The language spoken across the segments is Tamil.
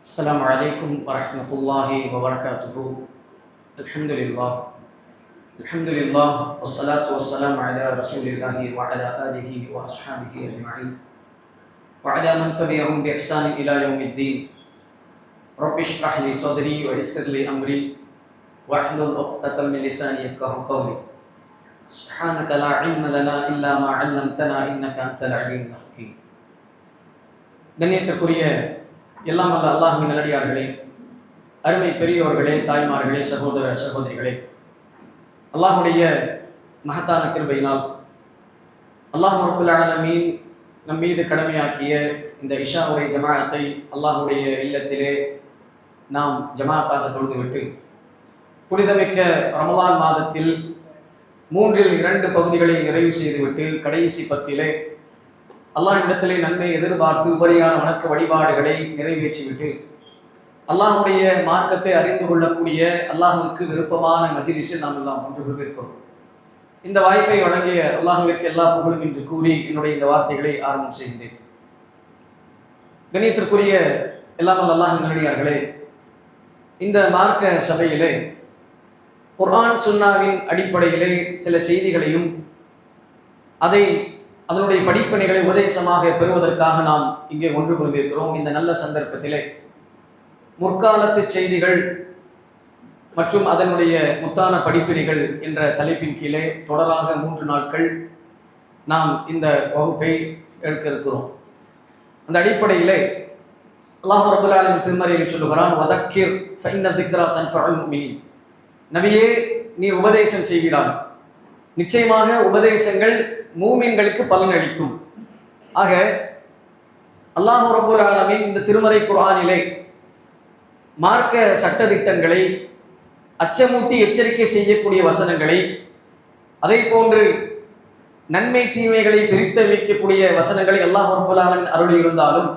السلام عليكم ورحمة الله وبركاته. الحمد لله والصلاة والسلام على رسول الله وعلى آله وأصحابه أجمعين وعلى من تبعهم بإحسان إلى يوم الدين. رب اشرح لي صدري ويسر لي أمري واحلل عقدة من لساني يفقهوا قولي. سبحانك لا علم لنا إلا ما علمتنا إنك أنت العليم الحكيم. கண்ணியத்திற்குரிய எல்லாம் வல்ல அல்லாஹ்வின் நல்லடியார்களே, அருமை பெரியோர்களே, தாய்மார்களே, சகோதர சகோதரிகளே, அல்லாஹ்வுடைய மகத்தான கிருபையினால் அல்லாஹ் ரப்புல் ஆலமீன் நம் மீது கடமையாக்கிய இந்த இஷா உரை ஜமாஅத்தை அல்லாஹ்வுடைய இல்லத்திலே நாம் ஜமாஅத்தாக தொழுதுவிட்டு புனிதமிக்க ரமலான் மாதத்தில் 2 பகுதிகளை நிறைவு செய்துவிட்டு கடைசி பத்திலே அல்லாஹ்விடத்திலே நன்மை எதிர்பார்த்து உபரியான வணக்க வழிபாடுகளை நிறைவேற்றிவிட்டு அல்லாஹ்வுடைய மார்க்கத்தை அறிந்து கொள்ளக்கூடிய அல்லாஹ்வுக்கு விருப்பமான மஜ்லிஸில் நாம் எல்லாம் ஒன்று கொண்டிருக்கிறோம். இந்த வாய்ப்பை வழங்கிய அல்லாஹ்விற்கு எல்லா புகழும் என்று கூறி என்னுடைய இந்த வார்த்தைகளை ஆரம்பம் செய்கின்றேன். கண்ணியத்திற்குரிய எல்லாம் அல்லாஹ்வின் நல்லடியார்களே, இந்த மார்க்க சபையிலே குர்ஆன் சுன்னாவின் அடிப்படையிலே சில செய்திகளையும் அதனுடைய படிப்பினைகளை உபதேசமாக பெறுவதற்காக நாம் இங்கே ஒன்று கொண்டிருக்கிறோம். இந்த நல்ல சந்தர்ப்பத்திலே முற்காலத்து செய்திகள் மற்றும் அதனுடைய முத்தான படிப்பினைகள் என்ற தலைப்பின் கீழே தொடராக 3 நாட்கள் நாம் இந்த வகுப்பை எடுக்க இருக்கிறோம். அந்த அடிப்படையிலே அல்லாஹ் ரப்பல் ஆலமீன் திருமறையில் சொல்லுகிறான், வதக்கிர் ஃபஇன்ன திக்ரா தன்ஃபஉல் முஃமினீன். நபியே, நீ உபதேசம் செய்கிறாய், நிச்சயமாக உபதேசங்கள் மூமின்களுக்கு பலனளிக்கும். ஆக அல்லாஹ் ரப்பல் ஆலமீன் இந்த திருமறை குர்ஆனிலே மார்க்க சட்டதிட்டங்களை அச்சமூட்டி எச்சரிக்கை செய்யக்கூடிய வசனங்களை, அதே போன்று நன்மை தீமைகளை பிரித்து வைக்கக்கூடிய வசனங்களை அல்லாஹ் ரப்பல் ஆலமீன் அருளி இருந்தாலும்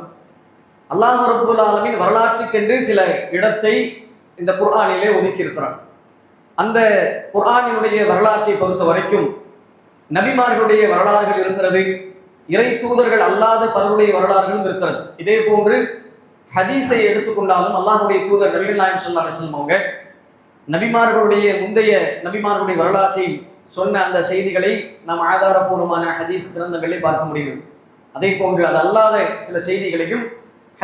அல்லாஹ் ரப்பல் ஆலமீன் வரலாற்றுக்கென்று சில இடத்தை இந்த குர்ஆனிலே ஒதுக்கியிருக்கிறான். அந்த குர்ஆனினுடைய வரலாற்றை பொறுத்த வரைக்கும் நபிமார்களுடைய வரலாறுகள் இருக்கிறது, இறை தூதர்கள் அல்லாத பலருடைய வரலாறுகளும் இருக்கிறது. இதே போன்று ஹதீஸை எடுத்துக்கொண்டாலும் அல்லாஹ்வுடைய தூதர் நபிகள் நாயகம் ஸல்லல்லாஹு அலைஹி வஸல்லம் அவங்க நபிமார்களுடைய முந்தைய நபிமார்களுடைய வரலாற்றை சொன்ன அந்த செய்திகளை நாம் ஆதாரபூர்வமான ஹதீஸ் கிரந்தங்களில் பார்க்க முடியும். அதே போன்று அது அல்லாத சில செய்திகளையும்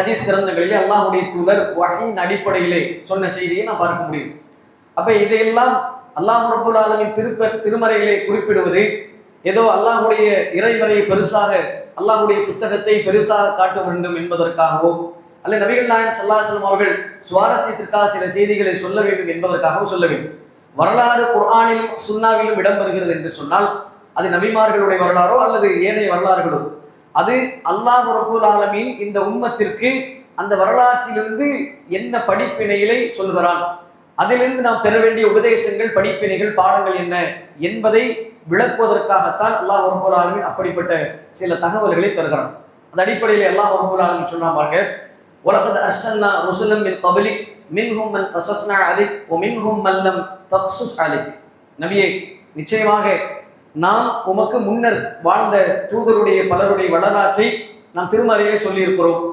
ஹதீஸ் கிரந்தங்களிலே அல்லாஹ்வுடைய தூதர் வஹீயின் அடிப்படையிலே சொன்ன செய்தியை நாம் பார்க்க முடியும். அப்ப இதையெல்லாம் அல்லாஹ் ரப்பல் ஆலமீன் திருமறையிலே குறிப்பிடுவது ஏதோ அல்லாஹ்வுடைய இறைவரை பெருசாக, அல்லாஹ்வுடைய புத்தகத்தை பெருசாக காட்ட வேண்டும் என்பதற்காகவோ, அல்லது நபிகள் நாயகம் ஸல்லல்லாஹு அலைஹி வஸல்லம் அவர்கள் சுவாரஸ்யத்திற்காக சில செய்திகளை சொல்ல வேண்டும் என்பதற்காகவும் சொல்ல வேண்டும். வரலாறு குர்ஆனிலும் சுன்னாவிலும் இடம்பெறுகிறது என்று சொன்னால் அது நபிமார்களுடைய வரலாறோ அல்லது ஏனைய வரலாறுகளோ, அது அல்லாஹ் ரப்பல் ஆலமீன் இந்த உம்மத்திற்கு அந்த வரலாற்றிலிருந்து என்ன படிப்பினைகளை சொல்கிறான், அதிலிருந்து நாம் பெற வேண்டிய உபதேசங்கள், படிப்பினைகள், பாடங்கள் என்ன என்பதை விளக்குவதற்காகத்தான் அல்லாஹ் ரப்பல் ஆலமீன் அப்படிப்பட்ட சில தகவல்களை தருகிறான். அந்த அடிப்படையில் அல்லாஹ் ரப்பல் ஆலமீன் சொன்னான் பாருங்க, வலகத் அர்ஸல்னா ருசுலம் மின் கப்லிக் மின்ஹும் மன் கஸஸ்னா அலைக் வ மின்ஹும் மன் லம் தக்ஸஸ் அலைக். நபியே, நிச்சயமாக நாம் உமக்கு முன்னர் வாழ்ந்த தூதருடைய பலருடைய வரலாற்றை நாம் திருமறையிலே சொல்லியிருக்கிறோம்,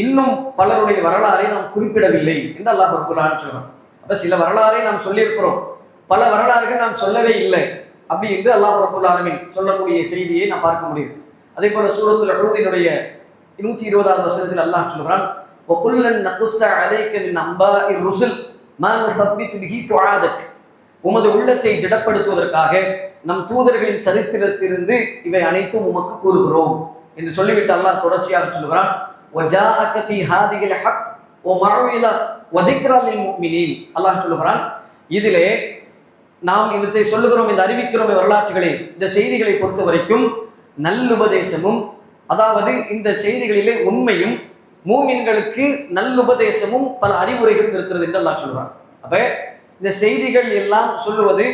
இன்னும் பலருடைய வரலாறை நாம் குறிப்பிடவில்லை என்று அல்லாஹ் ரப்பல் ஆலமீன் சொல்றான். அப்ப சில வரலாறை நாம் சொல்லியிருக்கிறோம், பல வரலாறுகள் நாம் சொல்லவே இல்லை அப்படி என்று அல்லாஹ் ரப்பல் ஆலமீன் சொல்லக்கூடிய செய்தியை நாம் பார்க்க முடியும். அதே போல சூரத்துல் ஹூதினுடைய 120வது வசனத்தில் அல்லாஹ் சொல்கிறான், வகுல்லன் நகுஸ்ஸ அலைக மின் அம்பாஇ ருசுல் மா நஸபித் பிஹி ஃபுஆதக். உமது உள்ளத்தை திடப்படுத்துவதற்காக நம் தூதர்களின் சரித்திரத்திலிருந்து இவை அனைத்தும் உமக்கு கூறுகிறோம் என்று சொல்லிவிட்டு அல்லாஹ் தொடர்ச்சியாக சொல்கிறான், வஜாஅக ஃபீ ஹாதிஹில் ஹக் வ மஅவிலா வ திக்ரா லில் முஃமினீன். அல்லாஹ் சொல்கிறான், இதிலே நாம் இவற்றை சொல்லுகிறோம், இந்த அறிவிக்கிறோம் வரலாற்றுகளை, இந்த செய்திகளை பொறுத்த வரைக்கும் நல்லுபதேசமும், அதாவது இந்த செய்திகளிலே உண்மையும், மூமின்களுக்கு நல்லுபதேசமும் பல அறிவுரைகளும் இருக்கிறது என்று அல்லாஹ் சொல்கிறான். அப்ப இந்த செய்திகள் எல்லாம் சொல்லுவது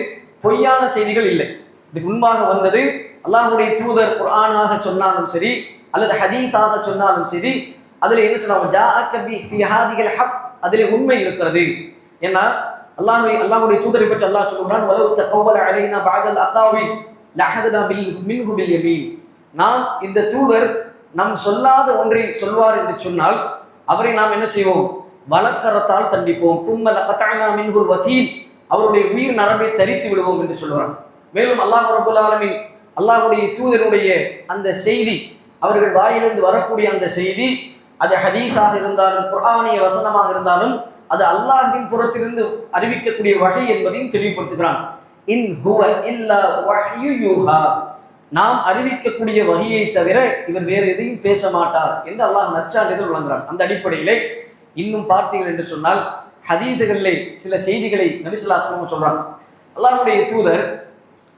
பொய்யான செய்திகள் இல்லை. இதுக்கு முன்பாக வந்தது அல்லாஹ்வுடைய தூதர் குர்ஆனாக சொன்னாலும் சரி அல்லது ஹதீஸாக சொன்னாலும் சரி, அதுல என்ன சொன்னாங்க, ஜாஅக ஃபீ ஹாதிஹில் ஹக், அதிலே உண்மை இருக்கிறது. ஏன்னா அல்லாஹ்வுடைய தூதரை பற்றி அல்லாஹ் சொல்கிறான், வலவ் தகவ்வல அலைனா பஅதல் அகாவில் லஅஹதனா மின்ஹு பில் யமீன். நாம் இந்த தூதர் நம் சொல்லாத ஒன்றை சொல்வார் என்று சொன்னால் அவரை நாம் என்ன செய்வோம், வலக்கரத்தால் தண்டிப்போம். தும்ம லகதஅனா மின்ஹுல் வதீன், அவருடைய உயிர் நரம்பை தரித்து விடுவோம் என்று சொல்கிறான். மேலும் அல்லாஹ் ரப்பல் ஆலமீன் அல்லாஹ்வுடைய தூதருடைய அந்த செய்தி, அவர்கள் வாயிலிருந்து வரக்கூடிய அந்த செய்தி, அது ஹதீஸாக இருந்தாலும் குர்ஆனிய வசனமாக இருந்தாலும் அது அல்லாஹ்வின் புறத்திலிருந்து அறிவிக்கக்கூடிய வகை என்பதையும் தெளிவுபடுத்துகிறான். இன் ஹுவ இல்லா வஹ்யு யூஹா, நாம் அறிவிக்கக்கூடிய வகையை தவிர இவர் வேறு எதையும் பேச மாட்டார் என்று அல்லாஹ் நற்சான்றிதழ் வழங்குகிறான். அந்த அடிப்படையிலே இன்னும் பார்த்தீர்கள் என்று சொன்னால் ஹதீதுகளிலே சில செய்திகளை நபி ஸல்லல்லாஹு அலைஹி வஸல்லம் சொல்றாங்க. அல்லாஹ்வுடைய தூதர்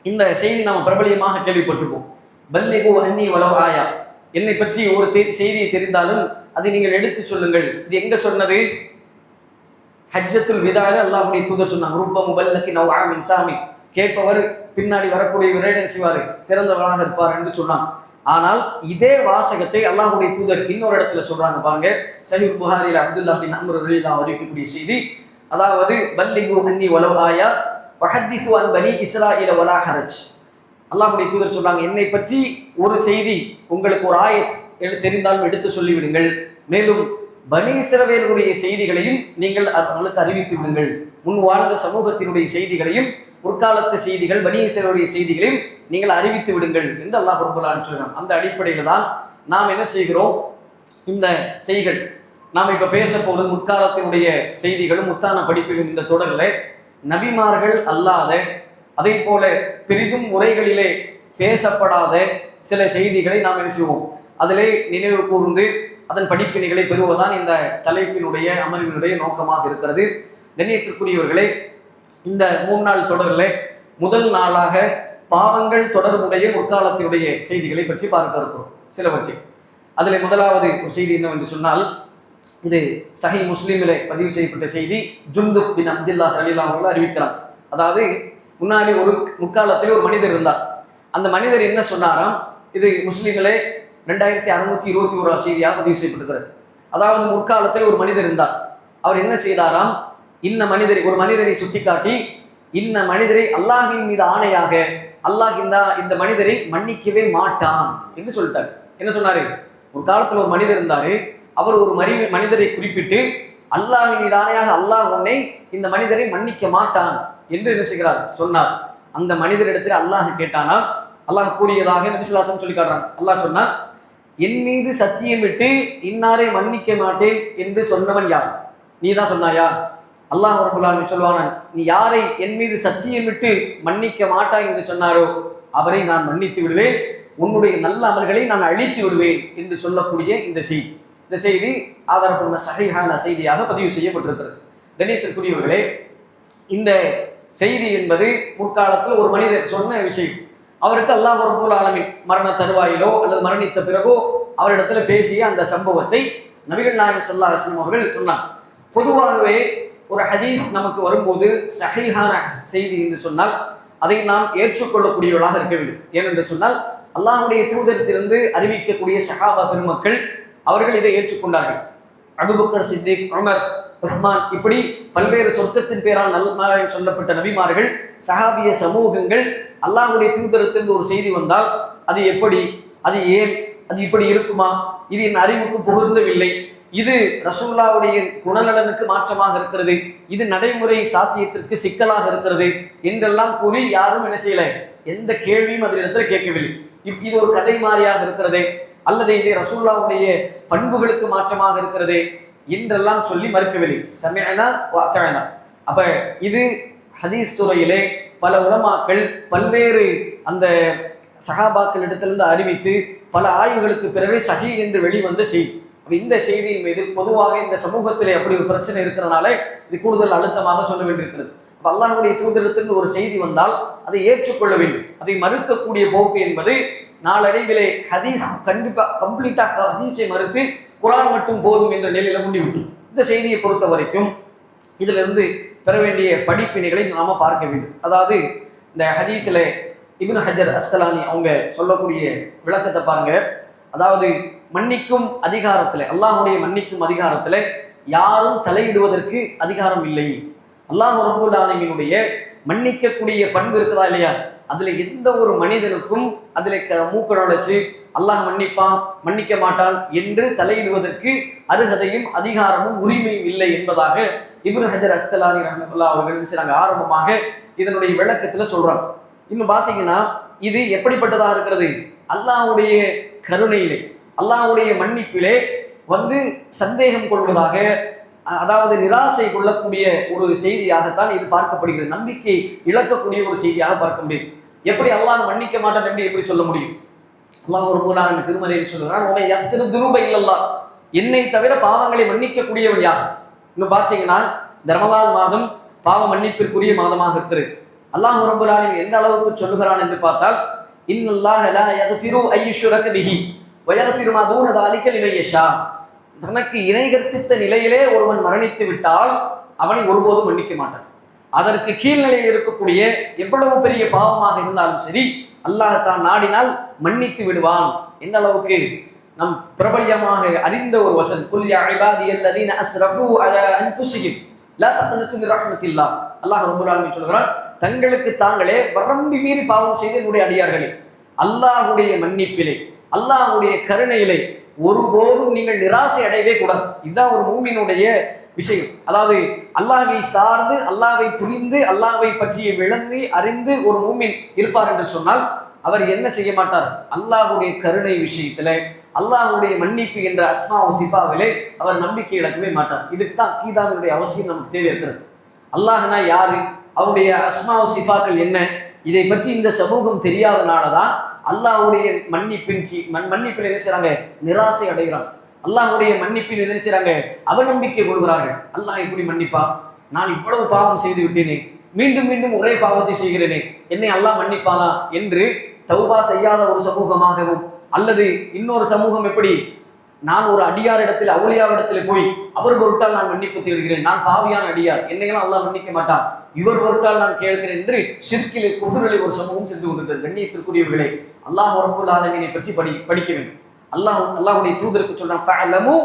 இந்த செய்தி நாம் பிரபலியமாக கேள்விப்பட்டிருப்போம். பல்லிகு அன்னி வலவ் ஆயா, என்னை பற்றி ஒரு செய்தியை தெரிந்தாலும் அதை நீங்கள் எடுத்து சொல்லுங்கள். இது எங்க சொன்னது? ஹஜ்ஜத்துல் விதால அல்லாஹ்வுடைய தூதர் சொன்னாங்க, ரூப முபல்லகி நவ் ஆமின் சாமி, கேட்பவர் பின்னாடி வரக்கூடியவரே என்ன செய்வார், சிறந்தவராக இருப்பார் என்று சொன்னான். ஆனால் இதே வாசகத்தை அல்லாஹ்வுடைய தூதர் இன்னொரு இடத்துல சொல்றாங்க பாருங்க. சஹீஹ் புகாரில அப்துல்லாஹ் பின் அம்ர் ரலியல்லாஹு அறிவிக்கக்கூடிய செய்தி, அதாவது பல்லிகு அன்னி வலவ் ஆயா வஹத்திஸு அன் பனி இஸ்ராஈல வலா ஹரஜ். அல்லாஹ்வுடைய தூதர் சொல்றாங்க, என்னை பற்றி ஒரு செய்தி உங்களுக்கு ஒரு ஆயத் தெரிந்தாலும் எடுத்து சொல்லிவிடுங்கள். மேலும் பனி இஸ்ரவேலுடைய செய்திகளையும் நீங்கள் அவர்களுக்கு அறிவித்து விடுங்கள். முன் வாழ்ந்த சமூகத்தினுடைய செய்திகளையும் முற்காலத்து செய்திகள் பனி இஸ்ரவேலுடைய செய்திகளையும் நீங்கள் அறிவித்து விடுங்கள் என்று அல்லாஹ் ரப்பல் ஆலமீன் சொல்றான். அந்த அடிப்படையில் தான் நாம் என்ன செய்கிறோம், இந்த செய்திகள் நாம் இப்ப பேச போவது முற்காலத்தினுடைய செய்திகளும் முத்தான படிப்புகளும் இந்த தொடரில் நபிமார்கள் அல்லாத, அதே போல பெரிதும் உரைகளிலே பேசப்படாத சில செய்திகளை நாம் என்ன செய்வோம், அதிலே நினைவு கூர்ந்து அதன் படிப்பினைகளை பெறுவதுதான் இந்த தலைப்பினுடைய அமர்வினுடைய நோக்கமாக இருக்கிறது. கண்ணியத்திற்குரியவர்களே, இந்த 3 நாள் தொடரில் முதல் நாளாக பாவங்கள் தொடர்புடைய முற்காலத்தினுடைய செய்திகளை பற்றி பார்க்க இருக்கிறோம் சிலவற்றை. அதில் முதலாவது ஒரு செய்தி என்னவென்று சொன்னால், இது சஹீஹ் முஸ்லிமிலே பதிவு செய்யப்பட்ட செய்தி. ஜுந்துப் பின் அப்துல்லாஹ் ரலியல்லாஹு அன்ஹு அறிவிக்கிறார். அதாவது முன்னாடி ஒரு முற்காலத்தில் ஒரு மனிதர் இருந்தார். அந்த மனிதர் என்ன சொன்னாராம், இது முஸ்லிமிலே 2621 செய்தியாக பதிவு செய்யப்பட்டிருக்கிறது. அதாவது முற்காலத்தில் ஒரு மனிதர் இருந்தார். அவர் என்ன செய்தாராம், ஒரு மனிதரை சுட்டிக்காட்டி, இன்ன மனிதரை அல்லாஹின் மீது ஆணையாக அல்லாஹ் இந்த மனிதரை மன்னிக்கவே மாட்டான் என்று சொல்லிட்டார். என்ன சொன்னாரு, ஒரு காலத்தில் ஒரு மனிதர் இருந்தாரு, அவர் ஒரு மனிதரை குறிப்பிட்டு அல்லாஹின் மீது ஆணையாக அல்லாஹ் உன்னை இந்த மனிதரை மன்னிக்க மாட்டான் என்று என்ன செய்கிறார் சொன்னார். அந்த மனிதரிடத்தில் அல்லாஹ் கேட்டானா, அல்லாஹ் கூறியதாக நபி ஸல்லல்லாஹு அலைஹி வஸல்லம் சொல்லி காட்டுறான். அல்லாஹ் சொன்னா, என் மீது சத்தியமிட்டு இன்னாரை மன்னிக்க மாட்டேன் என்று சொன்னவன் யார்? நீ தான் சொன்னாயா? அல்லாஹ் ரப்பல் ஆலமீன் சொல்வான், நீ யாரை என் மீது சத்தியமிட்டு மன்னிக்க மாட்டாய் என்று சொன்னாரோ அவரை நான் மன்னித்து விடுவேன், உன்னுடைய நல்ல அமல்களை நான் அழித்து விடுவேன் என்று சொல்லக்கூடிய இந்த செய்தி ஆதாரப்பட்ட சஹீஹான செய்தியாக பதிவு செய்யப்பட்டிருக்கிறது. கண்ணியத்திற்குரியவர்களே, இந்த செய்தி என்பது முற்காலத்தில் ஒரு மனிதர் சொன்ன விஷயம். அவருக்கு அல்லாஹ் ரப்பல் ஆலமீன் மரண தருவாயிலோ அல்லது மரணித்த பிறகோ அவரிடத்துல பேசிய அந்த சம்பவத்தை நபிகள் நாயகம் ஸல்லல்லாஹு அலைஹி வஸல்லம் அவர்கள் சொன்னார். பொதுவாகவே ஒரு ஹதீஸ் நமக்கு வரும்போது சஹீஹான செய்தி என்று சொன்னால் அதை நாம் ஏற்றுக்கொள்ளக்கூடியவர்களாக இருக்க வேண்டும். ஏனென்று சொன்னால் அல்லாஹ்வுடைய தூதரிடத்திலிருந்து அறிவிக்கக்கூடிய சஹாபா பெருமக்கள் அவர்கள் இதை ஏற்றுக்கொண்டார்கள். அபூபக்கர் சித்திக், உமர், உஸ்மான், இப்படி பல்வேறு சொர்க்கத்தின் பேரால் நல்மாராக சொல்லப்பட்ட நபிமார்கள், சஹாபிய சமூகங்கள் அல்லாஹ்வுடைய தூதரிடத்திலிருந்து ஒரு செய்தி வந்தால் அது எப்படி, அது ஏன், அது இப்படி இருக்குமா, இது என் அறிவுக்கு புகழ்ந்தவில்லை, இது ரசூலுல்லாஹ்வுடைய குணநலனுக்கு மாற்றமாக இருக்கிறது, இது நடைமுறை சாத்தியத்திற்கு சிக்கலாக இருக்கிறது என்றெல்லாம் கூறி யாரும் என்ன செய்யல, எந்த கேள்வியும் அதனிடத்துல கேட்கவில்லை. இது ஒரு கதை மாதிரியாக இருக்கிறதே, அல்லது இது ரசூலுல்லாஹ்வுடைய பண்புகளுக்கு மாற்றமாக இருக்கிறதே என்றெல்லாம் சொல்லி மறுக்கவில்லை. சமிஅனா வ அத்தஅனா. அப்ப இது ஹதீஸ் துறையிலே பல உலமாக்கள் பல்வேறு அந்த சஹாபாக்கள் இடத்திலிருந்து அறிவித்து பல ஆய்வுகளுக்கு பிறகு சஹீஹ் என்று வெளிவந்த செய்தி. இந்த செய்தியின் மீது பொதுவாக இந்த சமூகத்திலே அப்படி ஒரு பிரச்சனை இருக்கிறனால இது கூடுதல் அழுத்தமாக சொல்ல வேண்டியிருக்கிறது. அப்ப அல்லாஹ்வுடைய தூதரிடத்திலிருந்து ஒரு செய்தி வந்தால் அதை ஏற்றுக்கொள்ள வேண்டும். அதை மறுக்கக்கூடிய போக்கு என்பது நாளடைவிலே ஹதீஸ் கம்ப்ளீட்டாக ஹதீஸை மறுத்து குர்ஆன் மட்டும் போதும் என்ற நிலையில முடிவிட்டு இந்த செய்தியை பொறுத்த வரைக்கும் இதிலிருந்து பெற வேண்டிய படிப்பினைகளை நாம பார்க்க வேண்டும். அதாவது இந்த ஹதீஸில் இப்னு ஹஜர் அஸ்கலானி அவங்க சொல்லக்கூடிய விளக்கத்தை பாருங்க. அதாவது மன்னிக்கும் அதிகாரத்தில், அல்லாஹ்வுடைய மன்னிக்கும் அதிகாரத்தில் யாரும் தலையிடுவதற்கு அதிகாரம் இல்லை. அல்லாஹ் ரப்பல் ஆலமீனுடைய மன்னிக்கக்கூடிய பண்பு இருக்குதா இல்லையா, அதுல எந்த ஒரு மனிதனுக்கும் அதுல மூக்க நுழைச்சு அல்லாஹ் மன்னிப்பான் மன்னிக்க மாட்டான் என்று தலையிடுவதற்கு அருகதையும் அதிகாரமும் உரிமையும் இல்லை என்பதாக இப்னு ஹஜர் அஸ்கலானி ரஹ்மத்துல்லாஹி அவர்கள் ஆரம்பமாக இதனுடைய விளக்கத்துல சொல்றாங்க. இன்னும் பார்த்தீங்கன்னா இது எப்படிப்பட்டதாக இருக்கிறது? அல்லாஹ்வுடைய கருணையிலே அல்லாஹ்வுடைய மன்னிப்பிலே சந்தேகம் கொள்வதாக, அதாவது நிராசை கொள்ளக்கூடிய ஒரு செய்தியாகத்தான் இது பார்க்கப்படுகிறது. நம்பிக்கை இழக்கக்கூடிய ஒரு செய்தியாக பார்க்க முடியும். எப்படி அல்லாஹ் மன்னிக்க மாட்டான் என்று எப்படி சொல்ல முடியும்? அல்லாஹ் ரப்பல் ஆலமீன் திருமறையில் சொல்கிறான், உன்னை யஃபிரு துனூப இல்லல்லாஹ், என்னை தவிர பாவங்களை மன்னிக்கக்கூடியவன் யார்? இன்னும் பார்த்தீங்கன்னா இந்த ரமலான் மாதம் பாவ மன்னிப்பிற்குரிய மாதமாக இருக்கிறது. அல்லாஹ் ரப்பல் ஆலமீன் எந்த அளவுக்கு சொல்லுகிறான் என்று பார்த்தால், இன்னல்லாஹ லா யஃபிரு அய்யுஷ்ரக பிஹி வ யஃபிரு மா தூன ذلك லிமன் யஷா. தனக்கு இணை கற்பித்த நிலையிலே ஒருவன் மரணித்து விட்டால் அவனை ஒருபோதும் மன்னிக்க மாட்டான். அதற்கு கீழ்நிலையில் இருக்கக்கூடிய எவ்வளவு பெரிய பாவமாக இருந்தாலும் சரி, அல்லாஹ் தான் நாடினால் மன்னித்து விடுவான். எந்த அளவுக்கு நம் பிரபல்யமாக அறிந்த ஒரு வசனம், குல் யா இபாதியல்லதீன அஸ்ரஃபு அலா அன்ஃபுஸிஹிம் லா தக்னது மின் ரஹ்மத்தில்லாஹ். அல்லாஹ் ரப்பல் ஆலமீன் சொல்கிறான், தங்களுக்கு தாங்களே வரம்பு மீறி பாவம் செய்த என்னுடைய அடியார்களே, அல்லாஹ்வுடைய மன்னிப்பிலே அல்லாஹ்வுடைய கருணையிலே ஒருபோதும் நீங்கள் நிராசை அடையவே கூடாது. இதுதான் ஒரு மூமினுடைய விஷயம். அதாவது அல்லாஹ்வை சார்ந்து அல்லாஹ்வை புரிந்து அல்லாஹ்வை பற்றிய விளங்கி அறிந்து ஒரு மூமின் இருப்பார் என்று சொன்னால் அவர் என்ன செய்ய மாட்டார்? அல்லாஹ்வுடைய கருணை விஷயத்துல அல்லாஹ்வுடைய மன்னிப்பு என்ற அஸ்மா சிஃபாவிலே அவர் நம்பிக்கை இழக்கவே மாட்டார். இதுக்கு தான் அக்கீதாவினுடைய அவசியம் நமக்கு தேவை இருக்கிறது. அல்லாஹ்னா யாரு, அவருடைய அஸ்மா சிஃபாக்கள் என்ன, இதை பற்றி இந்த சமூகம் தெரியாதனாலதான் அல்லாஹ்வுடைய மன்னிப்பில் என்ன செய்றாங்க? நிராசை அடைகிறாங்க. அல்லாஹ்வுடைய மன்னிப்பில் என்ன செய்றாங்க? அவநம்பிக்கை கொள்கிறார்கள். அல்லாஹ் எப்படி மன்னிப்பா? நான் இவ்வளவு பாவம் செய்து விட்டேனே, மீண்டும் மீண்டும் ஒரே பாவத்தை செய்கிறேனே, என்னை அல்லாஹ் மன்னிப்பானா என்று தௌபா செய்யாத ஒரு சமூகமாகவும், அல்லது இன்னொரு சமூகம் எப்படி, நான் ஒரு அடியாரிடத்தில் அவுலியாவிடத்தில் போய் அவர் பொருட்டால் நான் மன்னிப்பு தேடுகிறேன், நான் பாவியான அடியார், என்னையெல்லாம் அல்லாஹ் மன்னிக்க மாட்டான், இவர் பொருட்டால் நான் கேட்கிறேன் என்று ஷிர்கிலே குஃப்ரிலே ஒரு சமூகம் சென்று கொண்டிருக்கிறது. கண்ணியத்திற்குரியவர்களே, அல்லாஹ் ரப்பல் ஆலமீனை பற்றி படிக்க வேண்டும். அல்லாஹ்வுடைய தூதருக்கு சொல்றான், ஃபஅலமு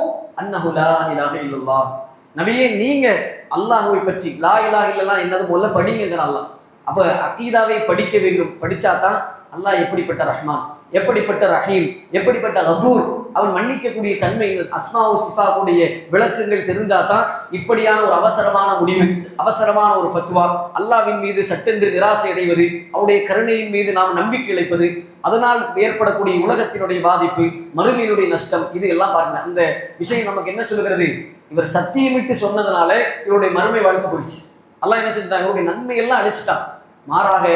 அன்னஹு லா இலாஹ இல்லல்லாஹ். நபியே, நீங்க அல்லாஹ்வை பற்றி லா இலாஹ இல்லல்லாஹ் என்னது முதல்ல படிங்கிறான் அல்லாஹ். அப்ப அகீதாவை படிக்க வேண்டும். படிச்சாதான் அல்லாஹ் எப்படிப்பட்ட ரஹ்மான், எப்படிப்பட்ட ரஹீம், எப்படிப்பட்ட கஃபூர், அவன் மன்னிக்கக்கூடிய தன்மை, அஸ்மாவு சிஃபாவுடைய விளக்கங்கள் தெரிஞ்சாதான் இப்படியான ஒரு அவசரமான முடிவு, அவசரமான ஒரு ஃபத்வா, அல்லாஹ்வின் மீது சட்டென்று நிராசை அடைவது, அவருடைய கருணையின் மீது நாம் நம்பிக்கை இழைப்பது, அதனால் ஏற்படக்கூடிய உலகத்தினுடைய பாதிப்பு, மறுமையினுடைய நஷ்டம், இது எல்லாம் பாருங்க. அந்த விஷயம் நமக்கு என்ன சொல்லுகிறது? இவர் சத்தியமிட்டு சொன்னதுனால இவருடைய மறுமை வாழ்க்கை போயிடுச்சு. அல்லாஹ் என்ன செஞ்சுட்டான்? இவருடைய நன்மை எல்லாம் அழிச்சிட்டான். மாறாக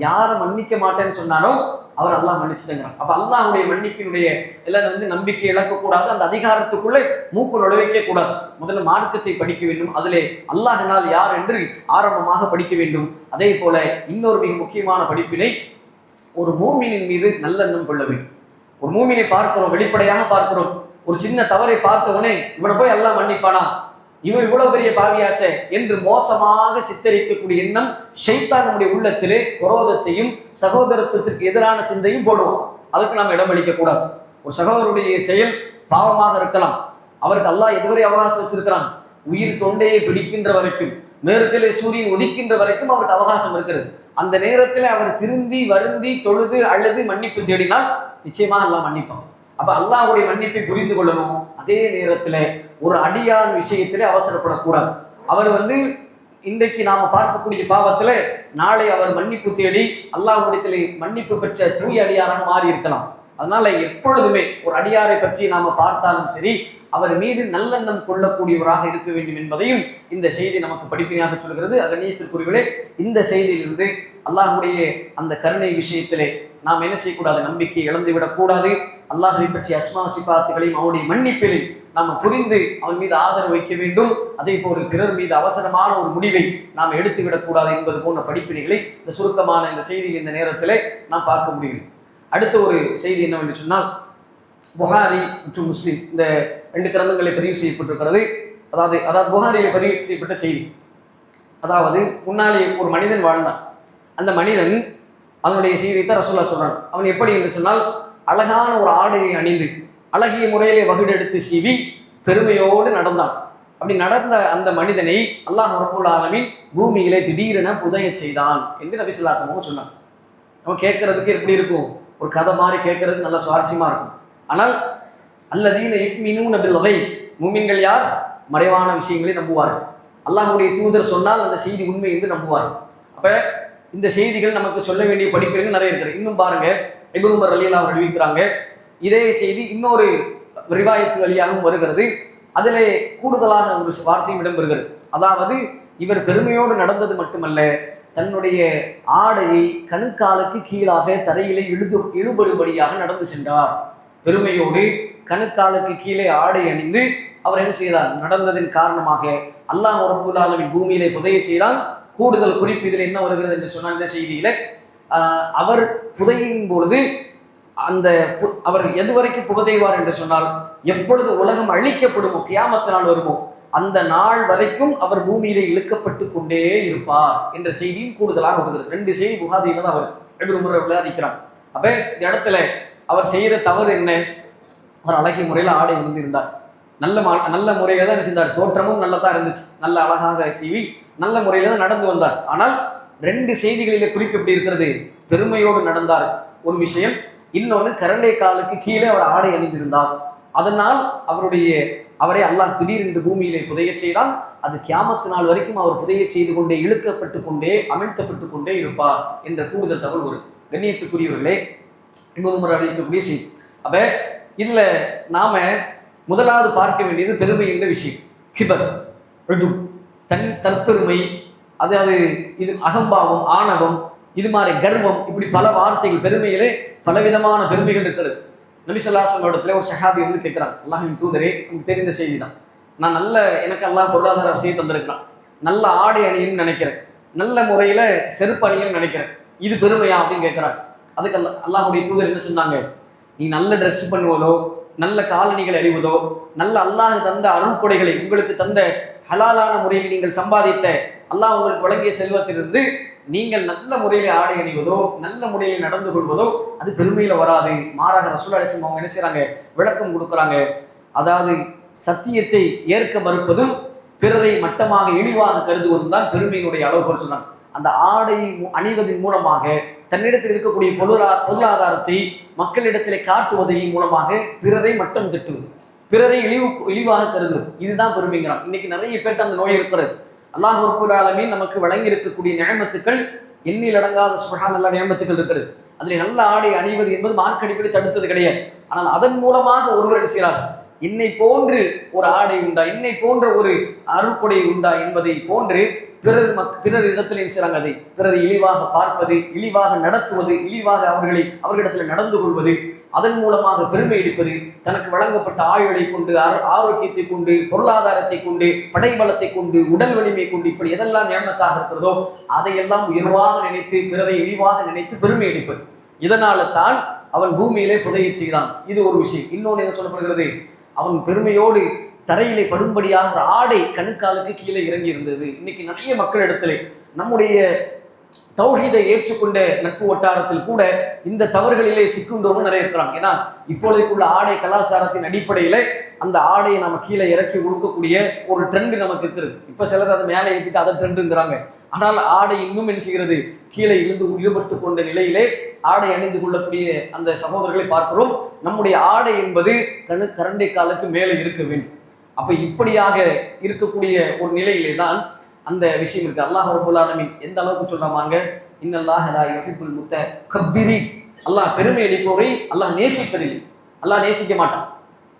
யாரை மன்னிக்க மாட்டேன்னு சொன்னாலும் அவர் அல்லாஹ் மன்னிச்சுட்டேங்கிறான். அப்ப அல்லாஹ்வுடைய மன்னிப்பினுடைய எல்லாம் நம்பிக்கை இழக்கக்கூடாது, அந்த அதிகாரத்துக்குள்ளே மூக்கு நுழைக்க கூடாது. முதல்ல மார்க்கத்தை படிக்க வேண்டும், அதிலே அல்லாஹ்னால் யார் என்று ஆரம்பமாக படிக்க வேண்டும். அதே போல இன்னொரு மிக முக்கியமான படிப்பினை, ஒரு மூமினின் மீது நல்லெண்ணம் கொள்ள வேண்டும். ஒரு மூமினை பார்க்கிறோம், வெளிப்படையாக பார்க்கிறோம், ஒரு சின்ன தவறை பார்த்தவனே இவனை போய் அல்லாஹ் மன்னிப்பானா, இவன் இவ்வளவு பெரிய பாவியாச்சே என்று மோசமாக சித்தரிக்கக்கூடிய எண்ணம் ஷைத்தான் நம்முடைய உள்ளத்திலே குரோதத்தையும் சகோதரத்துவத்திற்கு எதிரான சிந்தையும் போடுவோம். அதுக்கு நாம் இடம் அளிக்க கூடாது. ஒரு சகோதரருடைய செயல் பாவமாக இருக்கலாம், அவருக்கு அல்லாஹ் எதுவரை அவகாசம் வச்சிருக்கிறான்? உயிர் தொண்டையை பிடிக்கின்ற வரைக்கும், மேற்கிலே சூரியன் உதிக்கின்ற வரைக்கும் அவருக்கு அவகாசம் இருக்கிறது. அந்த நேரத்தில் அவர் திருந்தி வருந்தி தொழுது அல்லது மன்னிப்பு தேடினால் நிச்சயமாக அல்லாஹ் மன்னிப்பான். அப்ப அல்லாஹ்வுடைய மன்னிப்பை புரிந்து கொள்ளணும். அதே நேரத்துல ஒரு அடியான் விஷயத்திலே அவசரப்படக்கூடாது. அவர் இன்றைக்கு நாம பார்க்கக்கூடிய பாவத்துல நாளை அவர் மன்னிப்பு தேடி அல்லாஹ்விடத்திலே மன்னிப்பு பெற்ற தூய அடியாராக மாறி இருக்கலாம். அதனால எப்பொழுதுமே ஒரு அடியாரை பற்றி நாம பார்த்தாலும் சரி, அவர் மீது நல்லெண்ணம் கொள்ளக்கூடியவராக இருக்க வேண்டும் என்பதையும் இந்த செய்தி நமக்கு படிப்பினையாக சொல்கிறது. கண்ணியத்திற்குரியவர்களே, இந்த செய்தியிலிருந்து அல்லாஹ்வுடைய அந்த கருணை விஷயத்திலே நாம் என்ன செய்யக்கூடாது? நம்பிக்கை இழந்து விடக்கூடாது. அல்லாஹ்வை பற்றிய அஸ்மா சிஃபாத்துகளையும் அவருடைய மன்னிப்பிலை நாம் புரிந்து அவன் மீது ஆதரவு வைக்க வேண்டும். அதே போல பிறர் மீது அவசரமான ஒரு முடிவை நாம் எடுத்து விடக்கூடாது என்பது போன்ற படிப்பினைகளை இந்த சுருக்கமான இந்த செய்தியில் இந்த நேரத்தில் நாம் பார்க்க முடியும். அடுத்த ஒரு செய்தி என்னவென்று சொன்னால், புகாரி மற்றும் முஸ்லிம் இந்த 2 கிரந்தங்களை பதிவு செய்யப்பட்டிருக்கிறது. அதாவது புகாரியிலே பதிவு செய்யப்பட்ட செய்தி. அதாவது முன்னாலே ஒரு மனிதன் வாழ்ந்தான். அந்த மனிதன் அவனுடைய செய்தியை ரசூலுல்லாஹ் சொல்றான். அவன் எப்படி என்று சொன்னால், அழகான ஒரு ஆடையை அணிந்து அழகிய முறையிலே வகுடெடுத்து சீவி பெருமையோடு நடந்தான். அப்படி நடந்த அந்த மனிதனை அல்லாஹ் ரப்பல் ஆலமீன் பூமியிலே திடீரென புதைய செய்தான் என்று நபி ஸல்லல்லாஹு அலைஹி வஸல்லம் சொன்னான். நம்ம கேட்கறதுக்கு எப்படி இருக்கும்? ஒரு கதை மாதிரி கேட்கறது நல்ல சுவாரஸ்யமா இருக்கும். ஆனால் அல்லதீன யுக்மினூன பில் கைப், மூமின்கள் யார்? மறைவான விஷயங்களை நம்புவார்கள். அல்லாஹ்வுடைய தூதர் சொன்னால் அந்த செய்தி உண்மை என்று நம்புவார்கள். அப்ப இந்த செய்திகள் நமக்கு சொல்ல வேண்டிய படிப்பினைகள் நிறைய இருக்கிறது. இன்னும் பாருங்க, இப்னு உமர் ரலியல்லாஹு அன்ஹு அறிவிக்கிறாங்க, இதே செய்தி இன்னொரு ரிவாயத்து வழியாகவும் வருகிறது. அதிலே கூடுதலாக ஒரு வார்த்தையும் இடம்பெறுகிறது. அதாவது இவர் பெருமையோடு நடந்தது மட்டுமல்ல, தன்னுடைய ஆடையை கணுக்காலுக்கு கீழாக தரையிலே இழுபடும்படியாக நடந்து சென்றார். பெருமையோடு கணுக்காலுக்கு கீழே ஆடை அணிந்து அவர் என்ன செய்தார்? நடந்ததின் காரணமாக அல்லாஹ் ரப்பல் ஆலமீன் பூமியிலே புதைய செய்தான். கூடுதல் குறிப்பு இதில் என்ன வருகிறது என்று சொன்னால், இந்த செய்தியில அவர் புதையும் பொழுது அவர் எதுவரைக்கும் புகதைவார் என்று சொன்னால், எப்பொழுது உலகம் அழிக்கப்படுமோ, கியாமத் நாள் வருமோ, அந்த நாள் வரைக்கும் அவர் பூமியிலே இழுக்கப்பட்டு கொண்டே இருப்பார் என்ற செய்தியும் கூடுதலாக வருகிறது. 2 செய்தி புகாரியில தான் வருது. இப்னு உமர் விளையாடிக்கிறான். அப்ப இந்த இடத்துல அவர் செய்த தவறு என்ன? அவர் அழகிய முறையில் ஆடை அணிந்திருந்தார். நல்ல முறையில தான் செஞ்சார். தோற்றமும் நல்லதான் இருந்துச்சு. நல்ல அழகாக செய்வி நல்ல முறையில தான் நடந்து வந்தார். ஆனால் 2 செய்திகளிலே குறிப்பு எப்படி இருக்கிறது? பெருமையோடு நடந்தார் ஒரு விஷயம், இன்னொன்று கரண்டை காலுக்கு கீழே அவர் ஆடை அணிந்திருந்தார். அதனால் அவரை அல்லாஹ் திடீரென்று பூமியிலே புதைய செய்தான். அது கியாமத்து நாள் வரைக்கும் அவர் புதைய செய்து கொண்டே, இழுக்கப்பட்டு கொண்டே, அமிழ்த்தப்பட்டு கொண்டே இருப்பார் என்ற கூடுதல் தகவல் ஒரு கண்ணியத்துக்குரியவர்களே இப்னு உமர் அறிவிக்கக்கூடிய செய்தி. அப்ப இதுல நாம முதலாவது பார்க்க வேண்டியது பெருமை என்ற விஷயம். கிபர், தற்பெருமை, அது இது அகம்பாவம், ஆணவம், இது மாதிரி கர்வம், இப்படி பல வார்த்தைகள், பெருமையிலே பலவிதமான பெருமைகள் இருக்கிறது. நபி ஸல்லல்லாஹு அலைஹி வஸல்லம் இடத்துல ஒரு சஹாபி வந்து கேட்கிறான், அல்லாஹ்வின் தூதரே, நமக்கு தெரிந்த செய்தி தான், நான் எனக்கு அல்லாஹ் பொருளாதார விஷயம் தந்திருக்கிறான், நல்ல ஆடை அணியன்னு நினைக்கிறேன், நல்ல முறையில செருப்பு அணியன்னு நினைக்கிறேன், இது பெருமையா அப்படின்னு கேட்கிறான். அதுக்கு அல்லாஹ்வுடைய தூதர் என்ன சொன்னாங்க? நீ நல்ல ட்ரெஸ் பண்ணுவதோ, நல்ல காலணிகள் அணிவதோ, நல்ல அல்லாஹ் தந்த அருள் கொடைகளை, உங்களுக்கு தந்த ஹலாலான முறையில் நீங்கள் சம்பாதித்த அல்லாஹ் உங்களுக்கு வழங்கிய செல்வத்திலிருந்து நீங்கள் நல்ல முறையில் ஆடை அணிவதோ, நல்ல முறையில் நடந்து கொள்வதோ அது பெருமையில வராது. மாறாக ரசூலுல்லாஹி அலைஹி வஸல்லம் அவங்க என்ன செய்றாங்க? விளக்கம் கொடுக்குறாங்க. அதாவது சத்தியத்தை ஏற்க மறுப்பதும் பிறரை மட்டமாக இழிவாக கருதுவதும் தான் பெருமையினுடைய அளவுகோல் சொன்னாங்க. அந்த ஆடையை அணிவதன் மூலமாக தன்னிடத்தில் இருக்கக்கூடிய பொருளாதாரத்தை மக்களிடத்திலே காட்டுவதன் மூலமாக பிறரை மட்டம் தட்டுவது, பிறரை இழிவாக கருதுவது, இதுதான் பெருமைங்கிறான். இன்னைக்கு நிறைய பேர்ட்ட அந்த நோய் இருக்கிறது. அல்லாஹ் ரப்பல் ஆலமீன் நமக்கு வழங்கி இருக்கக்கூடிய நியமத்துக்கள் எண்ணில் அடங்காத சுப்ஹானல்லாஹ் நியமத்துக்கள் இருக்கிறது. அதில் நல்ல ஆடை அணிவது என்பது மார்க்க அடிப்படை தடுத்தது கிடையாது. ஆனால் அதன் மூலமாக ஒருவர் என்ன செய்கிறார்? என்னை போன்று ஒரு ஆடை உண்டா, என்னை போன்ற ஒரு அருள்கொடை உண்டா என்பதை போன்று பிறர் இடத்துல என்ன செய்றாங்க? அதை பிறரை இழிவாக பார்ப்பது, இழிவாக நடத்துவது, இழிவாக அவர்களிடத்தில் நடந்து கொள்வது, அதன் மூலமாக பெருமை அடிப்பது, தனக்கு வழங்கப்பட்ட ஆயுளை கொண்டு, ஆரோக்கியத்தை கொண்டு, பொருளாதாரத்தை கொண்டு, படைபலத்தை கொண்டு, உடல் வலிமை கொண்டு, இப்படி எதெல்லாம் நியமத்தாக இருக்கிறதோ அதையெல்லாம் உயர்வாக நினைத்து பிறரை இழிவாக நினைத்து பெருமை அடிப்பது. இதனால தான் அவன் பூமியிலே புதைய செய்தான். இது ஒரு விஷயம். இன்னொன்று என்ன சொல்லப்படுகிறது? அவன் பெருமையோடு தரையிலே படும்படியாக ஆடை கணுக்காலுக்கு கீழே இறங்கி இருந்தது. இன்னைக்கு நிறைய மக்கள் இடத்துல நம்முடைய தௌஹீதை ஏற்றுக்கொண்ட நட்பு வட்டாரத்தில் கூட இந்த தவறுகளிலே சிக்குண்டவங்க நிறைய இருக்கிறாங்க. ஏன்னா இப்பொழுதுக்குள்ள ஆடை கலாச்சாரத்தின் அடிப்படையில அந்த ஆடையை நம்ம கீழே இறக்கி கொடுக்கக்கூடிய ஒரு ட்ரெண்ட் நமக்கு இருக்கிறது. இப்ப சிலர் அதை மேலே ஏற்றிட்டு அதை ட்ரெண்டுங்கிறாங்க. ஆனால் ஆடை இன்னும் என்ன செய்கிறது? கீழே ஈடுபட்டு கொண்ட நிலையிலே ஆடை அணிந்து கொள்ளக்கூடிய அந்த சகோதரர்களை பார்க்கிறோம். நம்முடைய ஆடை என்பது கரண்டை காலுக்கு மேலே இருக்க வேண்டும். அப்ப இப்படியாக இருக்கக்கூடிய ஒரு நிலையிலே தான் அந்த விஷயம் இருக்கு. அல்லாஹ் ரப்பல் ஆலமீன் எந்த அளவுக்கு சொல்றாங்க? இன்னல்லாஹ லா யுஹிப்புல் முத்தகப்பிரீன். அல்லாஹ் பெருமை அடிப்பவரை அல்லாஹ் நேசிப்பதில்லை, அல்லாஹ் நேசிக்க மாட்டான்.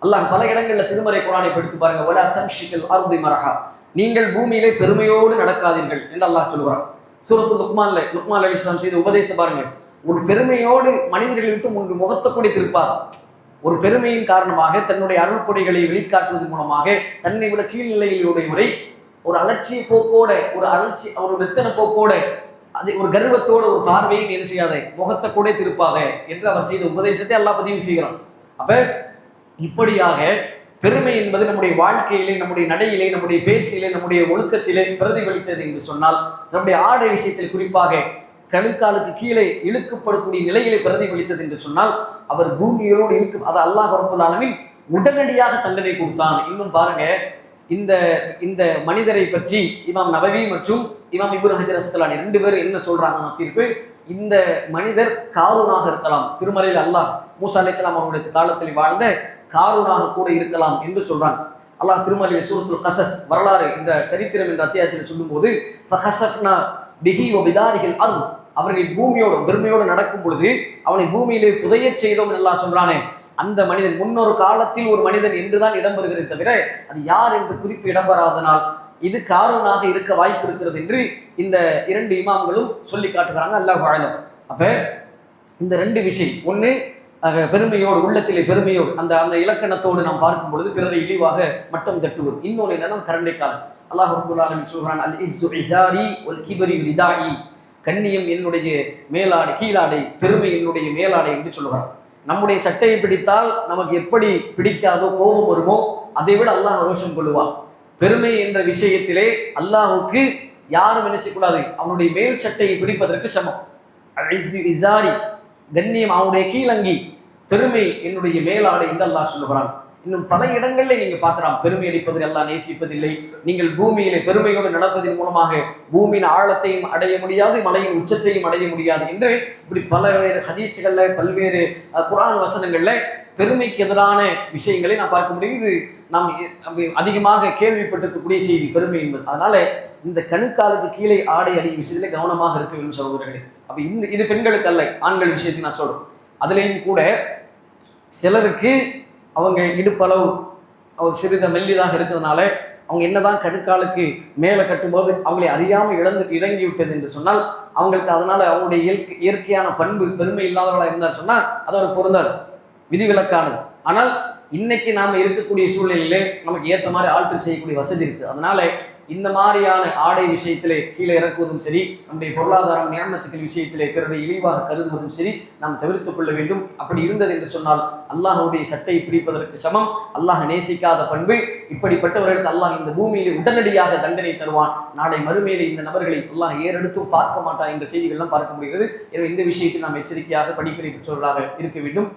அல்லாஹ் பல இடங்கள்ல திருமறை குர்ஆனை படித்து பாருங்க, வலா தம்ஷில் அர்தி மரஹா, நீங்கள் பூமியிலே பெருமையோடு நடக்காதீர்கள் என்று அல்லாஹ் சொல்கிறான். சூரத்துல் லுக்மான் அலைஹிஸ்ஸலாம் செய்த உபதேசத்தை பாருங்க. ஒரு பெருமையோடு மனிதர்களை விட்டு முகத்தை கூட திருப்பார். ஒரு பெருமையின் காரணமாக தன்னுடைய அருள் கொடைகளை வெளிக்காட்டுவதன் மூலமாக தன்னை விட கீழ்நிலையிலுடையவரை ஒரு அலட்சிய போக்கோட, ஒரு வெத்தன போக்கோட, அது ஒரு கர்வத்தோட ஒரு பார்வையை என்ன செய்யாத, முகத்தை கூட திருப்பாத என்று அவர் செய்த உபதேசத்தை அல்லாஹ் பதிவு செய்கிறான். அப்ப இப்படியாக பெருமை என்பது நம்முடைய வாழ்க்கையிலே, நம்முடைய நடையிலே, நம்முடைய பேச்சிலே, நம்முடைய ஒழுக்கத்திலே பிரதிபலித்தது என்று சொன்னால், நம்முடைய ஆடை விஷயத்தில் குறிப்பாக கணுக்காலுக்கு கீழே இழுக்கப்படக்கூடிய நிலையிலே பிரதிபலித்தது என்று சொன்னால், அவர் பூமியோடு அதை அல்லாஹ் ரப்பல் ஆலமீன் உடனடியாக தண்டனை கொடுத்தான். இன்னும் பாருங்க, இந்த மனிதரை பற்றி இமாம் நவவி மற்றும் இமாம் இப்னு ஹஜர் அஸ்கலானி 2 பேர் என்ன சொல்றாங்க தீர்ப்பு? இந்த மனிதர் காரூனாக இருக்கலாம். திருமலையில் அல்லாஹ் மூசா அலைஹிஸ்ஸலாம் அவருடைய காலத்தில் வாழ்ந்த காரூனாக கூட இருக்கலாம் என்று சொல்றான். அல்லாஹ் திருமலையில் சூரத்துல் கஸஸ் வரலாறு என்ற சரித்திரம் என்ற அத்தியாயத்தில் சொல்லும்போது ஃபஹஸஃப்னா பிஹி வ பிதாரிஹில் அர்த், அவர்கள் பூமியோடு பெருமையோடு நடக்கும் பொழுது அவனை பூமியிலே புதையச் செய்தோம் அல்லாஹ் சொல்றானே, அந்த மனிதன் முன்னொரு காலத்தில் ஒரு மனிதன் என்றுதான் இடம்பெறுகிறதே தவிர அது யார் என்று குறிப்பு இடம்பெறாதனால் இது காரூனாக இருக்க வாய்ப்பு இருக்கிறது என்று இந்த இரண்டு இமாம்களும் சொல்லி காட்டுகிறாங்க. அல்லாஹ் ஆலம். அப்ப இந்த ரெண்டு விஷயம், ஒன்று பெருமையோடு, உள்ளத்திலே பெருமையோடு அந்த அந்த இலக்கணத்தோடு நாம் பார்க்கும் பொழுது பிறரை இழிவாக மட்டம் தட்டுவது. இன்னொன்று என்னன்னா கரண்டைக்காலம். அல்லாஹ் ரப்பல் ஆலமீன் சொல்கிறான், அல் இஸ்ஸு இஸாரி வல் கிப்ரு ரிதாஇ, கண்ணியம் என்னுடைய மேலாடை, கீழாடை, பெருமை என்னுடைய மேலாடை என்று சொல்கிறான். நம்முடைய சட்டையை பிடித்தால் நமக்கு எப்படி பிடிக்காதோ கோபம் வருமோ அதை விட அல்லாஹ் ரோஷம் கொள்ளுவான். பெருமை என்ற விஷயத்திலே அல்லாஹுக்கு யாரும் என்ன செய்யக்கூடாது, அவனுடைய மேல் சட்டையை பிடிப்பதற்கு சமம். இஸாரி கண்ணியம் அவனுடைய கீழங்கி, பெருமை என்னுடைய மேலாடை என்று அல்லாஹ் சொல்லுகிறான். இன்னும் பல இடங்களில் நீங்க பார்க்கலாம், பெருமை அடிப்பதில் அல்லாஹ் நேசிப்பதில்லை. நீங்கள் பூமியிலே பெருமையோடு நடப்பதன் மூலமாக பூமியின் ஆழத்தையும் அடைய முடியாது, மலையின் உச்சத்தையும் அடைய முடியாது என்று இப்படி பல்வேறு ஹதீஸ்கள்ல பல்வேறு குர்ஆன் வசனங்கள்ல பெருமைக்கு எதிரான விஷயங்களை நான் பார்க்க முடியும். இது நாம் அதிகமாக கேள்விப்பட்டிருக்கக்கூடிய செய்தி பெருமை என்பது. அதனால இந்த கணுக்காலுக்கு கீழே ஆடை அடிக்கும் விஷயத்துல கவனமாக இருக்க வேண்டும் சகோதரர்களே. அப்ப இது பெண்களுக்கு அல்ல, ஆண்கள் விஷயத்தை நான் சொல்றேன். அதுலேயும் கூட சிலருக்கு அவங்க இடுப்பளவு சிறித மெல்லிதாக இருக்கிறதுனால அவங்க என்னதான் கணுக்காலுக்கு மேலே கட்டும்போது அவங்களை அறியாமல் இறங்கி விட்டது என்று சொன்னால் அவங்களுக்கு அதனால அவங்களுடைய இயற்கையான பண்பு பெருமை இல்லாதவர்களாக இருந்தார் சொன்னால் அது அவர் பொருந்தாது, விதிவிலக்கானது. ஆனால் இன்னைக்கு நாம் இருக்கக்கூடிய சூழ்நிலையிலே நமக்கு ஏற்ற மாதிரி ஆல்டர் செய்யக்கூடிய வசதி இருக்குது. அதனால இந்த மாதிரியான ஆடை விஷயத்திலே கீழே இறக்குவதும் சரி, நம்முடைய பொருளாதாரம் நியமத்துக்கள் விஷயத்திலே பிறரை இழிவாக கருதுவதும் சரி நாம் தவிர்த்து கொள்ள வேண்டும். அப்படி இருந்தது என்று சொன்னால் அல்லாஹுடைய சட்டையை பிடிப்பதற்கு சமம். அல்லாஹ் நேசிக்காத பண்பு இப்படிப்பட்டவர்களுக்கு அல்லாஹ் இந்த பூமியிலே உடனடியாக தண்டனை தருவான். நாளை மறுமையிலே இந்த நபர்களை அல்லாஹ் ஏறெடுத்தும் பார்க்க மாட்டான் என்ற செய்திகள்லாம் பார்க்க முடிகிறது. எனவே இந்த விஷயத்தில் நாம் எச்சரிக்கையாக படிப்பினை பெற்றவர்களாக இருக்க வேண்டும்.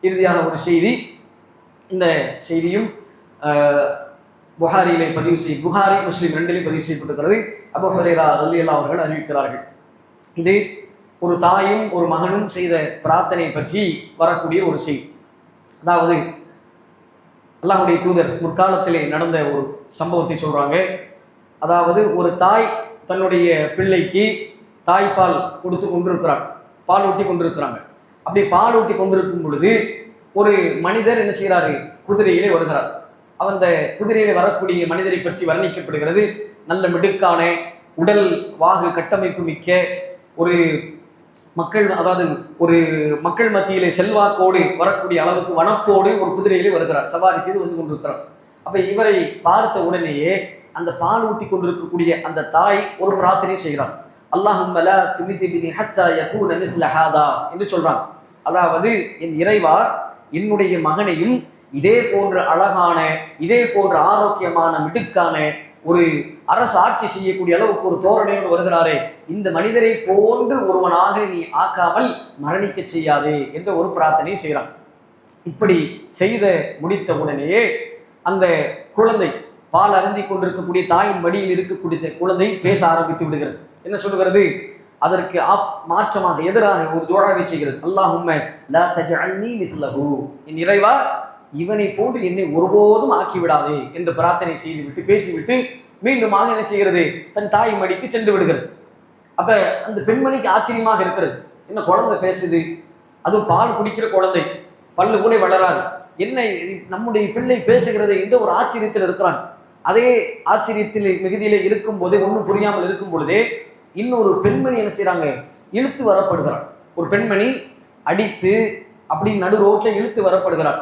இறுதியாக ஒரு செய்தி, இந்த செய்தியும் புகாரியிலே புகாரி முஸ்லிம் ரெண்டிலே பதிவு செய்யப்பட்டிருக்கிறது. அபூ ஹுரைரா ரலியல்லாஹு அவர்கள் அறிவிக்கிறார்கள். இது ஒரு தாயும் ஒரு மகனும் செய்த பிரார்த்தனை பற்றி வரக்கூடிய ஒரு செய்தி. அதாவது அல்லாஹ்வுடைய தூதர் முற்காலத்திலே நடந்த ஒரு சம்பவத்தை சொல்றாங்க. அதாவது ஒரு தாய் தன்னுடைய பிள்ளைக்கு தாய்ப்பால் கொடுத்து கொண்டிருக்கிறாங்க, பால் ஊட்டி கொண்டிருக்கிறாங்க. அப்படி பால் ஊட்டி கொண்டிருக்கும் பொழுது ஒரு மனிதர் என்ன செய்கிறாரு, குதிரையிலே வருகிறார். அந்த குதிரையில வரக்கூடிய மனிதரை பற்றி வர்ணிக்கப்படுகிறது. நல்ல மிடுக்கான உடல் வாகு கட்டமைப்பு மிக்க ஒரு மக்கள், அதாவது ஒரு மக்கள் மத்தியிலே செல்வாக்கோடு வரக்கூடிய அளவுக்கு வனப்போடு ஒரு குதிரையிலே வருகிறார், சவாரி செய்து வந்து கொண்டிருக்கிறார். அப்ப இவரை பார்த்த உடனேயே அந்த பால் ஊட்டி கொண்டிருக்கக்கூடிய அந்த தாய் ஒரு பிரார்த்தனை செய்கிறார். அல்லாஹும்ம லா துமித்பினி ஹத்தா யகூன மிஸ்ல ஹாதா என்று சொல்றான். அதாவது என் இறைவா, என்னுடைய மகனையும் இதே போன்ற அழகான, இதே போன்ற ஆரோக்கியமான மிடுக்கான ஒரு அரசு ஆட்சி செய்யக்கூடிய அளவுக்கு ஒரு தோரணையோடு வருகிறாரே, இந்த மனிதரை போன்று ஒருவனாக நீ ஆக்காமல் மரணிக்க செய்யாதே என்ற ஒரு பிரார்த்தனை செய்கிறான். இப்படி செய்த முடித்த உடனேயே அந்த குழந்தை, பால் அருந்தி கொண்டிருக்கக்கூடிய தாயின் மடியில் இருக்கக்கூடிய குழந்தை பேச ஆரம்பித்து விடுகிறது. என்ன சொல்லுகிறது? அதற்கு மாற்றமாக எதிராக ஒரு துஆவை செய்கிறது. அல்லாஹும்ம லா தஜஅல்னி மிஸ்லஹு, என் இறைவா இவனை போன்று என்னை ஒருபோதும் ஆக்கிவிடாதே என்று பிரார்த்தனை செய்துவிட்டு பேசிவிட்டு மீண்டுமாக என்ன செய்கிறது, தன் தாய் மடிக்கு சென்று விடுகிறது. அப்ப அந்த பெண்மணிக்கு ஆச்சரியமாக இருக்கிறது, என்ன குழந்தை பேசுது, அதுவும் பால் குடிக்கிற குழந்தை, பல்லு கூட வளராது, என்ன நம்முடைய பிள்ளை பேசுகிறது என்று ஒரு ஆச்சரியத்தில் இருக்கிறான். அதே ஆச்சரியத்தில் மிகுதியிலே இருக்கும் போதே, ஒன்றும் புரியாமல் இருக்கும் பொழுதே இன்னொரு பெண்மணி என்ன செய்யறாங்க, இழுத்து வரப்படுகிறார். ஒரு பெண்மணி அடித்து அப்படி நடு ரோட்ல இழுத்து வரப்படுகிறார்.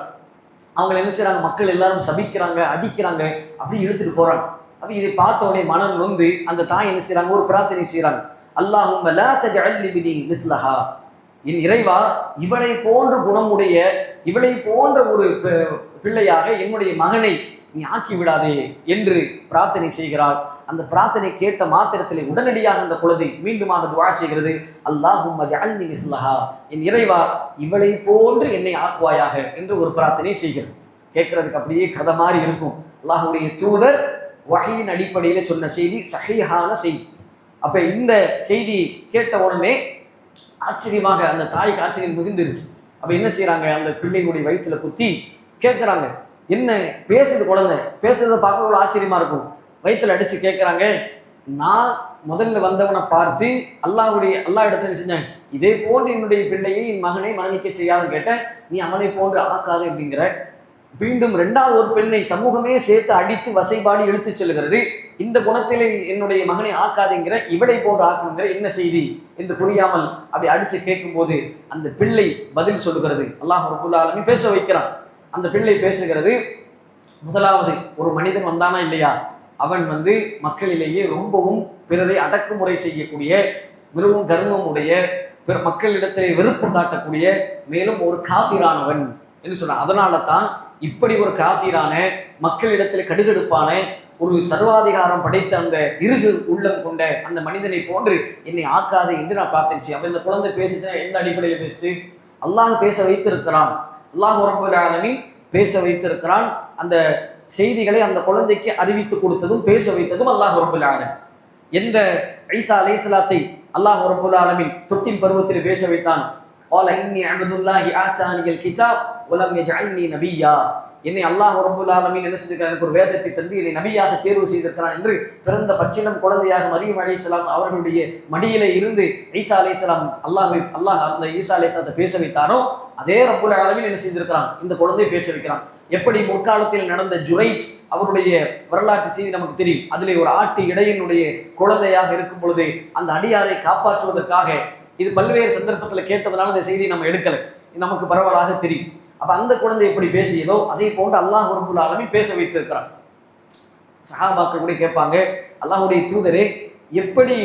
அவங்க என்ன செய்யறாங்க, மக்கள் எல்லாரும் சபிக்கிறாங்க, அடிக்கிறாங்க, அப்படி இழுத்துட்டு போறாங்க. அப்ப இதை பார்த்த உடனே மனம் நொந்து அந்த தாய் என்ன செய்யறாங்க, ஒரு பிரார்த்தனை செய்யறாங்க. அல்லாஹும்ம லா தஜஅல் பினி மிஸ்லஹா, என் இறைவா இவளை போன்ற குணமுடைய, இவளை போன்ற ஒரு பிள்ளையாக என்னுடைய மகனை நீ ஆக்கி விடாதே என்று பிரார்த்தனை செய்கிறார். அந்த பிரார்த்தனை கேட்ட மாத்திரத்திலே உடனடியாக அந்த குழந்தை மீண்டுமாக துஆ செய்கிறது. அல்லாஹும்ம ஜஅல்னி மிஸ்லஹா, என் இறைவா இவளை போன்று என்னை ஆக்குவாயாக என்று ஒரு பிரார்த்தனை செய்கிறது. கேட்கறதுக்கு அப்படியே கதை மாதிரி இருக்கும். அல்லாஹ்வுடைய தூதர் வஹீயின் அடிப்படையில் சொன்ன செய்தி சஹீஹான செய்தி. அப்ப இந்த செய்தி கேட்ட உடனே ஆச்சரியமாக அந்த தாய்க்கு ஆச்சரியம் மிகுந்துருச்சு. அப்போ என்ன செய்கிறாங்க, அந்த பிள்ளைகளுடைய வயிற்றுல குத்தி கேட்குறாங்க, என்ன பேசுது குழந்தை, பேசுறதை பார்க்க ஒரு ஆச்சரியமா இருக்கும். வயிற்றுல அடித்து கேட்குறாங்க, நான் முதல்ல வந்தவனை பார்த்து அல்லாஹ் இடத்துல என்ன செஞ்சேன், இதே போன்று என்னுடைய பிள்ளையை என் மகனை மரணிக்க செய்யாதுன்னு கேட்டேன், நீ அவனை போன்று ஆக்காது அப்படிங்கிற. மீண்டும் இரண்டாவது ஒரு பெண்ணை சமூகமே சேர்த்து அடித்து வசைபாடி இழுத்து செல்கிறது, இந்த குணத்திலே என்னுடைய மகனை ஆக்காதுங்கிற, இவளை போன்று ஆக்கணுங்கிற, என்ன செய்தி என்று புரியாமல் அப்படி அடித்து கேட்கும்போது அந்த பிள்ளை பதில் சொல்லுகிறது. அல்லாஹ் ரப்பல் ஆலமீன் பேச வைக்கிறான். அந்த பிள்ளை பேசுகிறது, முதலாவது ஒரு மனிதன் வந்தானா இல்லையா, அவன் மக்களிலேயே ரொம்பவும் பிறரை அடக்குமுறை செய்யக்கூடிய, மிகவும் கர்வம் உடைய, பிற மக்களிடத்திலே வெறுப்பு காட்டக்கூடிய, மேலும் ஒரு காஃபிரானவன் என்று சொன்னான். அதனால தான் இப்படி ஒரு காஃபிரான, மக்களிடத்தில் கடுகடுப்பான, ஒரு சர்வாதிகாரம் படைத்த அந்த இறுகு உள்ளம் கொண்ட அந்த மனிதனை போன்று என்னை ஆக்காது என்று நான் பார்த்துருச்சு. அப்போ இந்த குழந்தை பேசுச்சுன்னா எந்த அடிப்படையில் பேசு, அல்லாஹ் பேச வைத்திருக்கிறான். அல்லாஹ் ரப்பல் ஆலமீன் பேச வைத்திருக்கிறான். அந்த செய்திகளை அந்த குழந்தைக்கு அறிவித்து கொடுத்ததும் பேச வைத்ததும் அல்லாஹ் ரப்பல் ஆலமீன். எந்த ஈசா அலைஹிஸ்ஸலாத்தை அல்லாஹ் ரப்பல் ஆலமீன் தொட்டில் பருவத்தில் பேச வைத்தான். قال إني عبد الله آتاني الكتاب ولم يجعلني نبيا. என்னை அல்லாஹ் ரப்பல் ஆலமீன் என்ன செய்திருக்கிறான், எனக்கு ஒரு வேதத்தை தந்து என்னை நபியாக தேர்வு செய்திருக்கிறான் என்று பிறந்த பச்சிலம் குழந்தையாக மரியம் அலைஹிஸ்ஸலாம் அவர்களுடைய மடியிலே இருந்து ஈசா அலைஹிஸ்ஸலாம் அல்லாஹ் அந்த ஈசா அலைஹிஸ்ஸலாத்தை பேச வைத்தாரோ, அதே ரப்பல் ஆலமீன் என்ன செய்திருக்கிறான், இந்த குழந்தையை பேச வைக்கிறான். எப்படி முற்காலத்தில் நடந்த ஜுரைஜ் அவருடைய வரலாற்று செய்தி நமக்கு தெரியும். அதிலே ஒரு ஆட்டு இடையனுடைய குழந்தையாக இருக்கும் பொழுது அந்த அடியாரை காப்பாற்றுவதற்காக, இது பல்வேறு சந்தர்ப்பத்தில் கேட்டதுனால இந்த செய்தியை நம்ம எடுக்கலை, நமக்கு பரவலாக தெரியும். அப்போ அந்த குழந்தை எப்படி பேசியதோ அதே போன்று அல்லாஹ் ரப்பல் ஆலமீன் பேச வைத்திருக்கிறான். சஹாபாக்கள் கூட கேட்பாங்க, அல்லாஹுடைய தூதரே எப்படி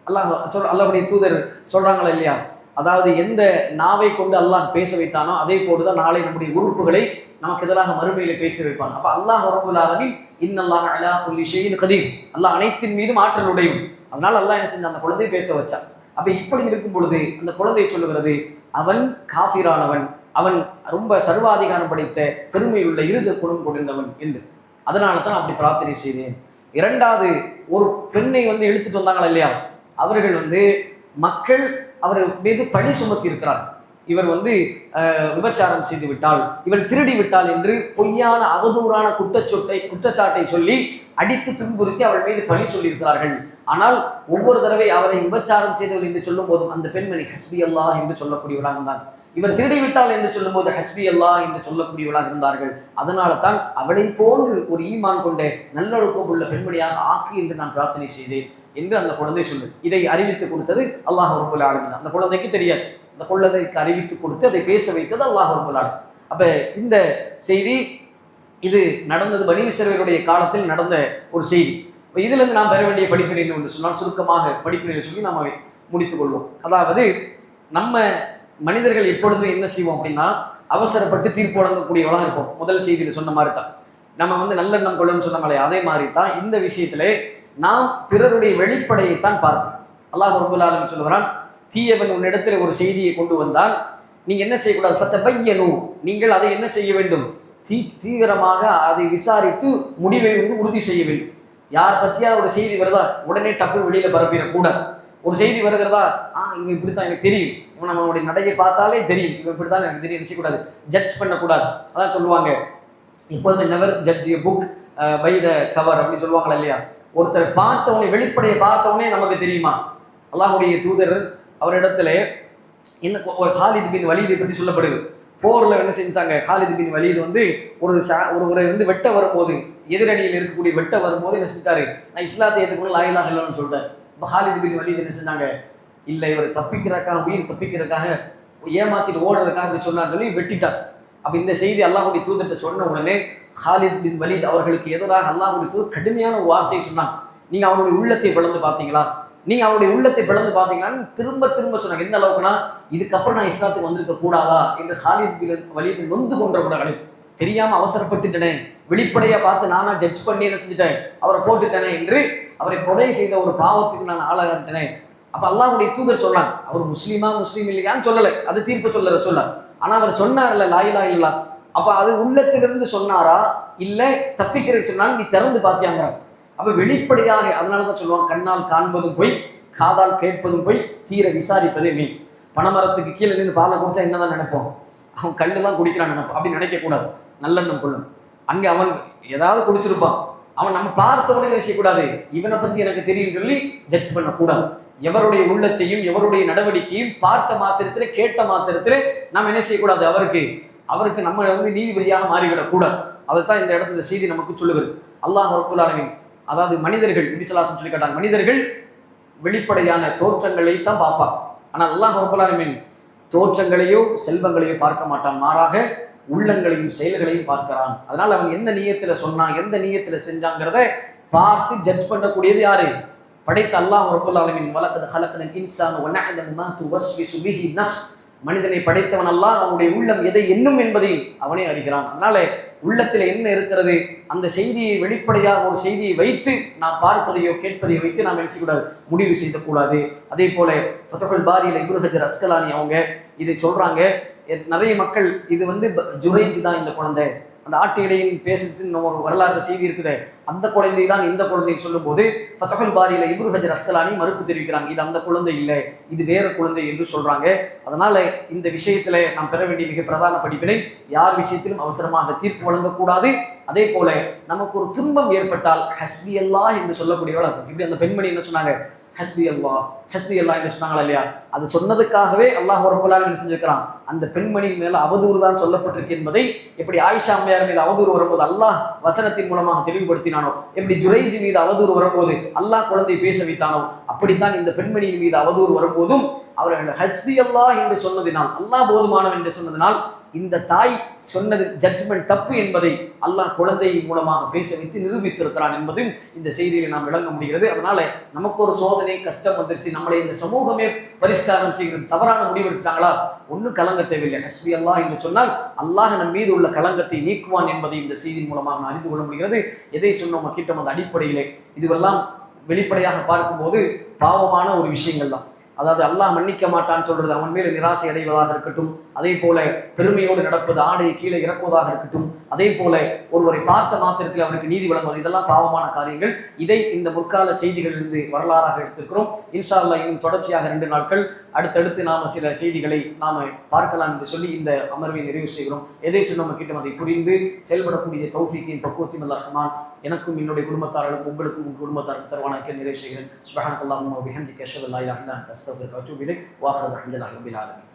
அல்லாஹுடைய தூதர் சொல்றாங்களா இல்லையா, அதாவது எந்த நாவை கொண்டு அல்லாஹ் பேச வைத்தானோ அதே போட்டுதான் நாளை நம்முடைய உறுப்புகளை நமக்கு எதிராக மறுமையில பேச வைப்பான். அப்ப அல்லாஹ் ரப்பல் ஆலமீன் இன்னல்லாஹ அலா குல்லி ஷைஇன் கதீர், அல்லாஹ் அனைத்தின் மீதும் ஆற்றல் உடையவன். அதனால அல்லாஹ் என்ன செஞ்ச, அந்த குழந்தையை பேச வச்சான். அப்ப இப்படி இருக்கும் பொழுது அந்த குழந்தை சொல்லுகிறது, அவன் காஃபிரானவன், அவன் ரொம்ப சர்வாதிகாரம் படைத்த பெருமையுள்ள இறுக குணம் கொண்டிருந்தவன் என்று. அதனால தான் அப்படி பிரார்த்தனை செய்தேன். இரண்டாவது, ஒரு பெண்ணை இழுத்துட்டு வந்தாங்களா இல்லையா, அவர்கள் மக்கள் அவர் மீது பழி சுமத்தி இருக்கிறார். இவர் விபச்சாரம் செய்து விட்டால், இவள் திருடி விட்டாள் என்று பொய்யான அவதூறான குற்றச்சாட்டை சொல்லி அடித்து துன்புறுத்தி அவள் மீது பழி சொல்லியிருக்கிறார்கள். ஆனால் ஒவ்வொரு தடவை அவரை விபச்சாரம் செய்தவள் என்று சொல்லும் போதும் அந்த பெண்மணி ஹஸ்பி அல்லாஹ் என்று சொல்லக்கூடியவளாக இருந்தார். இவர் திருடிவிட்டாள் என்று சொல்லும் போது ஹஸ்பி அல்லாஹ் என்று சொல்லக்கூடியவளாக இருந்தார்கள். அதனால தான் அவளை போன்று ஒரு ஈமான் கொண்ட நல்லொழுக்கம் உள்ள பெண்மணியாக ஆக்கு என்று நான் பிரார்த்தனை செய்தேன் என்று அந்த குழந்தை சொல்லு. இதை அறிவித்து கொடுத்தது அல்லாஹ் ரப்பல் ஆலமீன். அந்த குழந்தைக்கு தெரியாது, அந்த குழந்தைக்கு அறிவித்து கொடுத்து அதை பேச வைத்தது அல்லாஹ் ரப்பல் ஆலமீன். அப்ப இந்த செய்தி இது நடந்தது பனி இஸ்ரவேலுடைய காலத்தில் நடந்த ஒரு செய்தி. இதுல இருந்து நாம் பெற வேண்டிய படிப்பினை என்று சொன்னால், சுருக்கமாக படிப்பினை சொல்லி நாம் முடித்துக் கொள்வோம். அதாவது நம்ம மனிதர்கள் எப்பொழுதுமே என்ன செய்வோம் அப்படின்னா, அவசரப்பட்டு தீர்ப்பு வழங்கக்கூடியவளாக இருப்போம். முதல் செய்தியில் சொன்ன மாதிரி தான் நம்ம நல்லெண்ணம் கொள்ளன்னு சொன்னாங்களே, அதே மாதிரி தான் இந்த விஷயத்திலே நாம் பிறருடைய வெளிப்படையைத்தான் பார்ப்போம். அல்லாஹ் ரப்பல் ஆலமீன் சொல்கிறான், தீயவன் உன்னிடத்தில் ஒரு செய்தியை கொண்டு வந்தால் நீங்க என்ன செய்யக்கூடாது, ஃபதபையனு, நீங்கள் அதை என்ன செய்ய வேண்டும், தீவிரமாக அதை விசாரித்து முடிவை உறுதி செய்ய வேண்டும். யார் பற்றியா ஒரு செய்தி வருதா உடனே டப்பு வெளியில பரப்பிடக்கூடாது. ஒரு செய்தி வருகிறதா, இவன் இப்படித்தான் எனக்கு தெரியும், இவன் நம்மளுடைய நடையை பார்த்தாலே தெரியும், இவன் இப்படித்தான் எனக்கு தெரியும் செய்யக்கூடாது, ஜட்ஜ் பண்ணக்கூடாது. அதான் சொல்லுவாங்க இப்போதுமே never judge a book by the cover அப்படின்னு சொல்லுவாங்களா இல்லையா. ஒருத்தர் பார்த்தவனே, வெளிப்படையை பார்த்தவனே நமக்கு தெரியுமா. அல்லாஹுடைய தூதர் அவரிடத்துல என்ன, ஒரு ஹாலித் பின் வலீதை பற்றி சொல்லப்படுது. போர்ல என்ன செஞ்சாங்க, ஹாலித் பின் வலீத் ஒருவரை வெட்ட வரும்போது, எதிரணியில் இருக்கக்கூடிய வெட்ட வரும்போது என்ன செஞ்சாரு, நான் இஸ்லாத்தை ஏற்றுக்கொள்ள லா இலாஹ இல்லல்லாஹ்னு சொல்லிட்டேன். இப்போ ஹாலித் பின் வலீத் என்ன செஞ்சாங்க, இல்லை இவர் தப்பிக்கிறதுக்காக, உயிர் தப்பிக்கிறதுக்காக, ஏமாத்திட்டு ஓடுறதுக்காக அப்படி சொன்னான்னு சொல்லி வெட்டிட்டார். அப்போ இந்த செய்தி அல்லாஹுடைய தூதர்கிட்ட சொன்ன உடனே ஹாலித் பின் வலீத் அவர்களுக்கு எதிராக அல்லாஹுடைய தூதர் கடுமையான ஒரு வார்த்தையை சொன்னாங்க. நீங்க அவனுடைய உள்ளத்தை பிளந்து பார்த்தீங்களா, நீங்க அவருடைய உள்ளத்தை பிளந்து பார்த்தீங்களான்னு திரும்ப திரும்ப சொன்னாங்க. எந்த அளவுக்குன்னா, இதுக்கப்புறம் நான் இஸ்லாத்துக்கு வந்திருக்க கூடாதா என்று ஹாலித் பின் வலீத் நொந்து கொன்ற கூட தெரியாம அவசரப்பட்டுட்டேனே, வெளிப்படையா பார்த்து நானா ஜட்ஜ் பண்ணி என்ன செஞ்சுட்டேன், அவரை போட்டுட்டேனே என்று அவரை கொலை செய்த ஒரு பாவத்துக்கு நான் ஆளாகிட்டேனே. அப்ப அல்லாஹ்வுடைய தூதர் சொன்னாங்க, அவர் முஸ்லீம் இல்லையான்னு சொல்லலை, அது தீர்ப்பு சொல்லற சொல்ல. ஆனா அவர் சொன்னார்ல லா இலாஹ இல்லல்லாஹ், அப்ப அது உள்ளத்திலிருந்து சொன்னாரா இல்ல தப்பிக்கிறதுக்கு சொன்னாலும் நீ திறந்து பார்த்தியாங்க. அப்ப வெளிப்படையாக, அதனாலதான் சொல்லுவாங்க, கண்ணால் காண்பதும் போய் காதால் கேட்பதும் போய் தீர விசாரிப்பதே மீன். பனைமரத்துக்கு கீழே நின்று பாலை குடிச்சா என்னதான் நினைப்போம், அவன் கல்லு தான் குடிக்கிறான் நினைப்போம். அப்படி நினைக்கக்கூடாது. நல்லெண்ணம் கொள்ளும். அங்கே அவன் ஏதாவது குடிச்சிருப்பான், அவன் நம்ம பார்த்த உடனே நினைக்கக்கூடாது இவனை பற்றி எனக்கு தெரியும் சொல்லி ஜட்ஜ் பண்ணக்கூடாது. எவருடைய உள்ளத்தையும் எவருடைய நடவடிக்கையும் பார்த்த மாத்திரத்திலே கேட்ட மாத்திரத்திலே நாம் என்ன செய்யக்கூடாது, அவருக்கு நம்ம நீதிபதியாக மாறிவிடக்கூடாது. அதைத்தான் இந்த இடத்துல செய்தி நமக்கு சொல்லுகிறது. அல்லாஹ் ரப்பல் ஆலமீன், அதாவது மனிதர்கள், நபி ஸல்லல்லாஹு அலைஹி வஸல்லம் சொல்லி காட்டாங்க, மனிதர்கள் வெளிப்படையான தோற்றங்களை தான் பார்ப்பாங்க. ஆனால் அல்லாஹ் ரப்பல் ஆலமீன் தோற்றங்களையோ செல்வங்களையோ பார்க்க மாட்டான், மாறாக உள்ளங்களையும் செயல்களையும் பார்க்கிறான். அதனால் அவன் எந்த நியத்துல சொன்னான், எந்த நியத்துல செஞ்சாங்கிறத பார்த்து ஜட்ஜ் பண்ணக்கூடியது யாரு? படைத்த அல்லாஹ் ரப்பல் ஆலமீன். வலகத் ஹலக்னல் இன்சான வ நஅலமு மா துவஸ்விசு பிஹி நஃப்ஸ். மனிதனை படைத்தவன் அல்லாஹ், அவனுடைய உள்ளம் எதை எண்ணும் என்பதையும் அவனே அறிகிறான். அதனால உள்ளத்தில் என்ன இருக்கிறது, அந்த செய்தியை வெளிப்படையாக ஒரு செய்தியை வைத்து நாம் பார்ப்பதையோ கேட்பதையோ வைத்து நாம் நினைச்சக்கூடாது, முடிவு செய்யக்கூடாது. அதே போல ஃபத்ஹுல் பாரியில இப்னு ஹஜர் அஸ்கலானி அவங்க இதை சொல்றாங்க. நிறைய மக்கள் இது ஜுரைஜ் தான் இந்த குழந்தை, அந்த ஆட்டு இடையின் பேசுன்னு ஒரு வரலாறு செய்தி இருக்குது, அந்த குழந்தை தான் இந்த குழந்தைன்னு சொல்லும் போது ஃபத்ஹுல் பாரியில இப்னு ஹஜர் அஸ்கலானி மறுப்பு தெரிவிக்கிறாங்க, இது அந்த குழந்தை இல்லை, இது வேற குழந்தை என்று சொல்றாங்க. அதனால இந்த விஷயத்துல நாம் பெற வேண்டிய மிக பிரதான படிப்பினை, யார் விஷயத்திலும் அவசரமாக தீர்ப்பு வழங்கக்கூடாது. அதே போல நமக்கு ஒரு துன்பம் ஏற்பட்டால் ஹஸ்பி அல்லாஹ் என்று சொல்லக்கூடியவள். இப்படி அந்த பெண்மணி என்ன சொன்னாங்க, ஹஸ்பி அல்லாஹ் என்று சொன்னாங்களா இல்லையா? அது சொன்னதுக்காகவே அல்லாஹ் ரப்பல் ஆலமீன் செஞ்சிருக்கிறான். அந்த பெண்மணி மேல அவதூறு தான் சொல்லப்பட்டிருக்கு என்பதை எப்படி ஆயிஷா அம்மையார் மீது அவதூறு வரும்போது அல்லாஹ் வசனத்தின் மூலமாக தெளிவுபடுத்தினானோ, எப்படி ஜுரைஜ் மீது அவதூறு வரும்போது அல்லாஹ் குழந்தை பேச வைத்தானோ, அப்படித்தான் இந்த பெண்மணியின் மீது அவதூறு வரும்போதும் அவர்கள் ஹஸ்பி அல்லாஹ் என்று சொன்னதினால், அல்லாஹ் போதுமானவன் என்று சொன்னதினால் இந்த தாய் சொன்னது ஜட்ஜ்மெண்ட் தப்பு என்பதை அல்லாஹ் குழந்தை மூலமாக பேச வைத்து நிரூபித்திருக்கிறான் என்பதும் இந்த செய்தியில் நாம் விளங்க முடிகிறது. அதனால நமக்கு ஒரு சோதனை கஷ்டம் வந்துருச்சு, நம்மளை இந்த சமூகமே பரிஷ்காரம் செய்கிறது, தவறான முடிவெடுத்தாங்களா, ஒன்றும் கலங்க தேவையில்லை. ஹஸ்பி அல்லாஹ் என்று சொன்னால் அல்லாஹ் நம் மீது உள்ள கலங்கத்தை நீக்குவான் என்பதை இந்த செய்தியின் மூலமாக நான் அறிந்து கொள்ள முடிகிறது. எதை சொன்னோம் கிட்டம் அந்த அடிப்படையிலே இதுவெல்லாம் வெளிப்படையாக பார்க்கும்போது பாவமான ஒரு விஷயங்கள் தான். அதாவது அல்லாஹ் மன்னிக்க மாட்டான்னு சொல்றது, அவன் மேல நிராசை அடைவதாக இருக்கட்டும், அதே போல பெருமையோடு நடப்பது, ஆடையை கீழே இறக்குவதாக இருக்கட்டும், அதே போல ஒருவரை பார்த்த மாத்திரத்தில் அவருக்கு நீதி வழங்குவது, இதெல்லாம் பாவமான காரியங்கள். இதை இந்த முற்கால செய்திகளிலிருந்து வரலாறாக எடுத்திருக்கிறோம். இன்ஷா அல்லாஹ் இன்னும் தொடர்ச்சியாக 2 நாட்கள் அடுத்தடுத்து நாம சில செய்திகளை நாம பார்க்கலாம் என்று சொல்லி இந்த அமர்வை நிறைவு செய்கிறோம். எதை சொன்னோம் கிட்டம் அதை புரிந்து செயல்படக்கூடிய தௌஃபீக்கின் பக்குவத்தின் அல்லாஹ் ரஹ்மான் எனக்கும் என்னுடைய குடும்பத்தார்களுக்கும் உங்களுக்கும் உங்கள் குடும்பத்தாருக்கு தருவானாக நிறைவு செய்கிறேன். சுப்ஹானக்கல்லாஹும்ம வ பிஹம்திக அஷ்ஹது அல்லா இலாஹா இல்லா அன்த அஸ்தக்ஃபிருக வ அத்தூபு இலைக். வ ஆகிரு தஅவானா அல்ஹம்துலில்லாஹி ரப்பில் ஆலமீன்.